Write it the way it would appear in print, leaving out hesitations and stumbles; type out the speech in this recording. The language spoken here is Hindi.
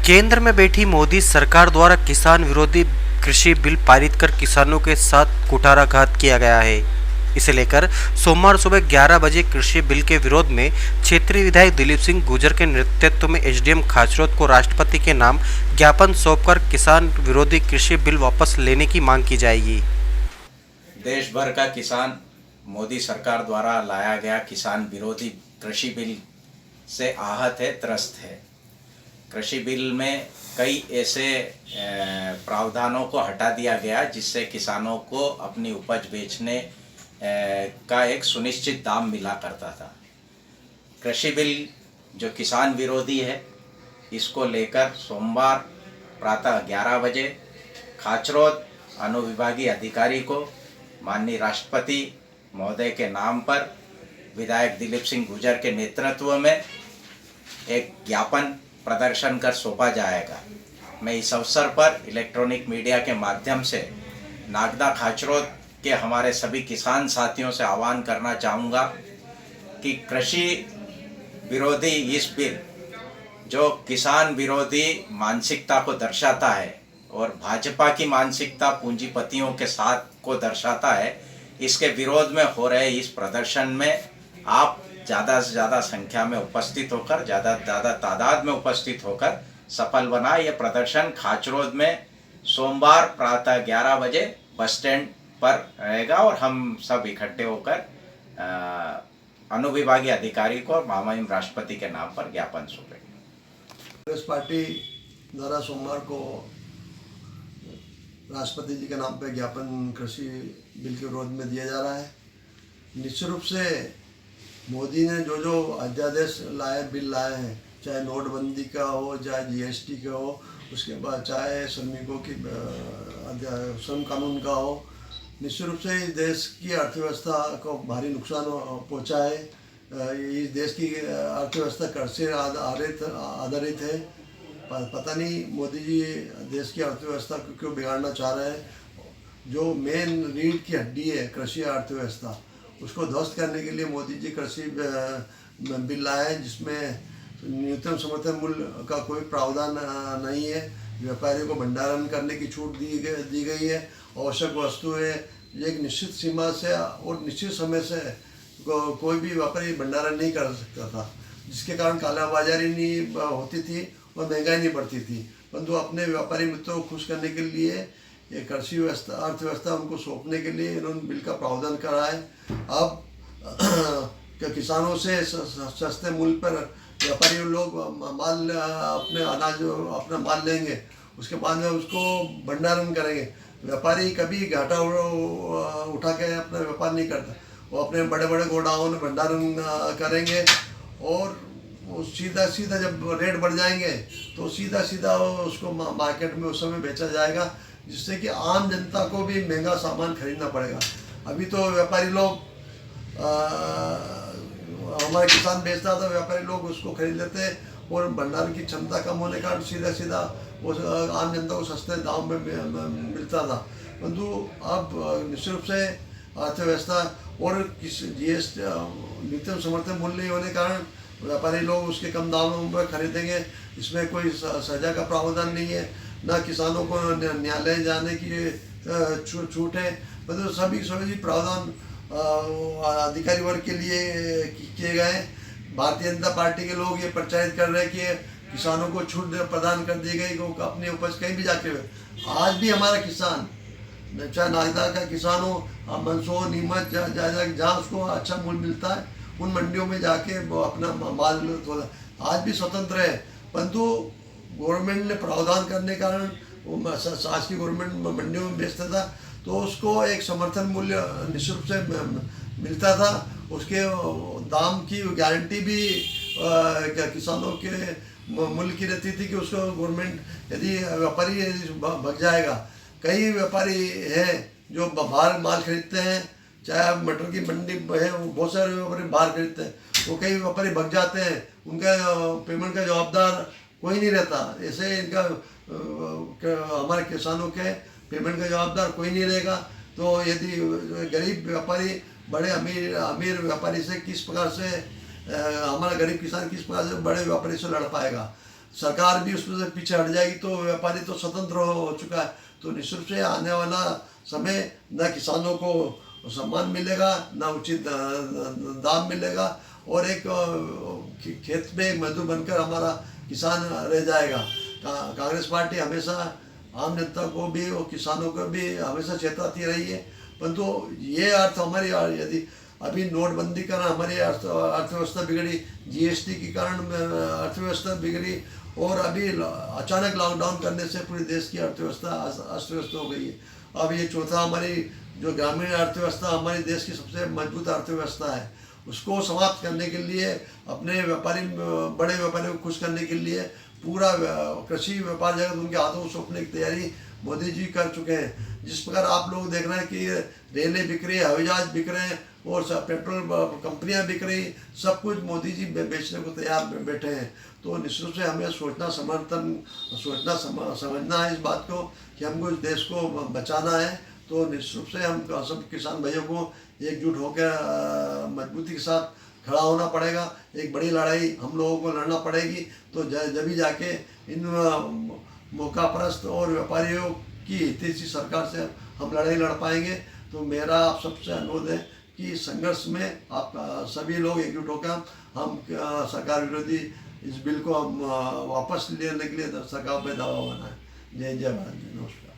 केंद्र में बैठी मोदी सरकार द्वारा किसान विरोधी कृषि बिल पारित कर किसानों के साथ कुठाराघात किया गया है। इसे लेकर सोमवार सुबह 11 बजे कृषि बिल के विरोध में क्षेत्रीय विधायक दिलीप सिंह गुर्जर के नेतृत्व में एसडीएम खाचरोद को राष्ट्रपति के नाम ज्ञापन सौंपकर किसान विरोधी कृषि बिल वापस लेने की मांग की जाएगी। देश भर का किसान मोदी सरकार द्वारा लाया गया किसान विरोधी कृषि बिल से आहत है, त्रस्त है। कृषि बिल में कई ऐसे प्रावधानों को हटा दिया गया जिससे किसानों को अपनी उपज बेचने का एक सुनिश्चित दाम मिला करता था। कृषि बिल जो किसान विरोधी है, इसको लेकर सोमवार प्रातः 11 बजे खाचरोद अनुविभागीय अधिकारी को माननीय राष्ट्रपति महोदय के नाम पर विधायक दिलीप सिंह गुर्जर के नेतृत्व में एक ज्ञापन प्रदर्शन कर सौंपा जाएगा। मैं इस अवसर पर इलेक्ट्रॉनिक मीडिया के माध्यम से नागदा खाचरोद के हमारे सभी किसान साथियों से आह्वान करना चाहूँगा कि कृषि विरोधी इस बिल जो किसान विरोधी मानसिकता को दर्शाता है और भाजपा की मानसिकता पूंजीपतियों के साथ को दर्शाता है, इसके विरोध में हो रहे इस प्रदर्शन में आप ज़्यादा से ज़्यादा संख्या में उपस्थित होकर, ज़्यादा से ज़्यादा तादाद में उपस्थित होकर सफल बना। ये प्रदर्शन खाचरोद में सोमवार प्रातः 11 बजे बस स्टैंड पर रहेगा और हम सब इकट्ठे होकर अनुविभागीय अधिकारी को माननीय राष्ट्रपति के नाम पर ज्ञापन सौंपेंगे। कांग्रेस पार्टी द्वारा सोमवार को राष्ट्रपति जी के नाम पर ज्ञापन कृषि बिल के विरोध में दिया जा रहा है। निश्चित रूप से मोदी ने जो अध्यादेश बिल लाए हैं, चाहे नोटबंदी का हो, चाहे जीएसटी का हो, उसके बाद चाहे श्रमिकों की श्रम कानून का हो, निश्चित रूप से इस देश की अर्थव्यवस्था को भारी नुकसान पहुंचा है। इस देश की अर्थव्यवस्था कर से आधारित है। पता नहीं मोदी जी देश की अर्थव्यवस्था को क्यों बिगाड़ना चाह रहे हैं। जो मेन रीढ़ की हड्डी है कृषि अर्थव्यवस्था, उसको ध्वस्त करने के लिए मोदी जी कृषि बिल लाए हैं जिसमें न्यूनतम समर्थन मूल्य का कोई प्रावधान नहीं है। व्यापारियों को भंडारण करने की छूट दी गई है। आवश्यक वस्तुएं एक निश्चित सीमा से और निश्चित समय से कोई भी व्यापारी भंडारण नहीं कर सकता था, जिसके कारण कालाबाजारी नहीं होती थी और महंगाई नहीं बढ़ती थी। परंतु अपने व्यापारी मित्रों को खुश करने के लिए ये कृषि अर्थव्यवस्था उनको सौंपने के लिए इन्होंने बिल का प्रावधान करा है। अब किसानों से सस्ते मूल्य पर व्यापारी लोग अपना माल लेंगे, उसके बाद में उसको भंडारण करेंगे। व्यापारी कभी घाटा उठा के अपना व्यापार नहीं करता, वो अपने बड़े बड़े गोडाउन भंडारण करेंगे और सीधा जब रेट बढ़ जाएंगे तो सीधा उसको मार्केट में उस समय बेचा जाएगा, जिससे कि आम जनता को भी महंगा सामान खरीदना पड़ेगा। अभी तो व्यापारी लोग हमारे किसान बेचता था, व्यापारी लोग उसको खरीद लेते और भंडारण की क्षमता कम होने का सीधा वो आम जनता को सस्ते दाम में मिलता था। परंतु अब निश्चित रूप से अर्थव्यवस्था और जीएसटी न्यूनतम समर्थन मूल्य नहीं होने के कारण व्यापारी लोग उसके कम दामों में खरीदेंगे। इसमें कोई सजा का प्रावधान नहीं है, ना किसानों को न्यायालय जाने की छूट है। मतलब सभी प्रावधान अधिकारी वर्ग के लिए किए गए। भारतीय जनता पार्टी के लोग ये प्रचारित कर रहे हैं कि किसानों को छूट प्रदान कर दी गई, वो अपनी उपज कहीं भी जाके। आज भी हमारा किसान, चाहे नागदा का किसान हो, मंदसौर, नीमच, जहाँ उसको अच्छा मूल्य मिलता है उन मंडियों में जाके वो अपना माल आज भी स्वतंत्र है। परंतु गवर्नमेंट ने प्रावधान करने के कारण वो आज की गवर्नमेंट मंडियों में बेचता था तो उसको एक समर्थन मूल्य निश्चित रूप से मिलता था। उसके दाम की गारंटी भी किसानों के मूल्य की रहती थी कि उसको गवर्नमेंट यदि व्यापारी भग जाएगा। कई व्यापारी हैं जो बाहर माल खरीदते हैं, चाहे मटर की मंडी है, बहुत सारे व्यापारी बाहर खरीदते हैं, वो कई व्यापारी भग जाते हैं, उनका पेमेंट का जवाबदार कोई नहीं रहता। ऐसे इनका हमारे किसानों के पेमेंट का जवाबदार कोई नहीं रहेगा। तो यदि गरीब व्यापारी बड़े अमीर व्यापारी से किस प्रकार से हमारा गरीब किसान किस प्रकार से बड़े व्यापारी से लड़ पाएगा। सरकार भी उसमें से पीछे हट जाएगी तो व्यापारी तो स्वतंत्र हो चुका है। तो निश्चित रूप से आने वाला समय न किसानों को सम्मान मिलेगा, न उचित दाम मिलेगा, और एक खेत में एक मजदूर बनकर हमारा किसान रह जाएगा। कांग्रेस पार्टी हमेशा आम जनता को भी और किसानों को भी हमेशा चेताती रही है, परंतु ये अर्थ हमारी यदि अभी नोटबंदी कारण हमारी अर्थव्यवस्था बिगड़ी, जीएसटी के कारण अर्थव्यवस्था बिगड़ी, और अभी अचानक लॉकडाउन करने से पूरे देश की अर्थव्यवस्था अस्त व्यस्त हो गई है। अब ये चौथा हमारी जो ग्रामीण अर्थव्यवस्था हमारे देश की सबसे मजबूत अर्थव्यवस्था है, उसको समाप्त करने के लिए, अपने व्यापारी बड़े व्यापारियों को खुश करने के लिए पूरा कृषि व्यापार जगत उनके हाथों में सौंपने की तैयारी मोदी जी कर चुके हैं। जिस प्रकार आप लोग देख रहे हैं कि रेलें बिक रही, हवाई जहाज बिक रहे हैं और पेट्रोल कंपनियां बिक रही, सब कुछ मोदी जी बेचने को तैयार बैठे हैं। तो निश्चित रूप से हमें समझना है इस बात को कि हमको इस देश को बचाना है। तो निश्चित रूप से हम सब किसान भाइयों को एकजुट होकर मजबूती के साथ खड़ा होना पड़ेगा। एक बड़ी लड़ाई हम लोगों को लड़ना पड़ेगी, तो जब भी जाके इन मौकापरस्त और व्यापारियों की हितैषी सरकार से हम लड़ाई लड़ पाएंगे। तो मेरा आप सबसे अनुरोध है कि संघर्ष में आप सभी लोग एकजुट होकर हम सरकार विरोधी इस बिल को हम वापस लेने के लिए सरकार पे दबाव बनाएं। जय जय भारत, नमस्कार।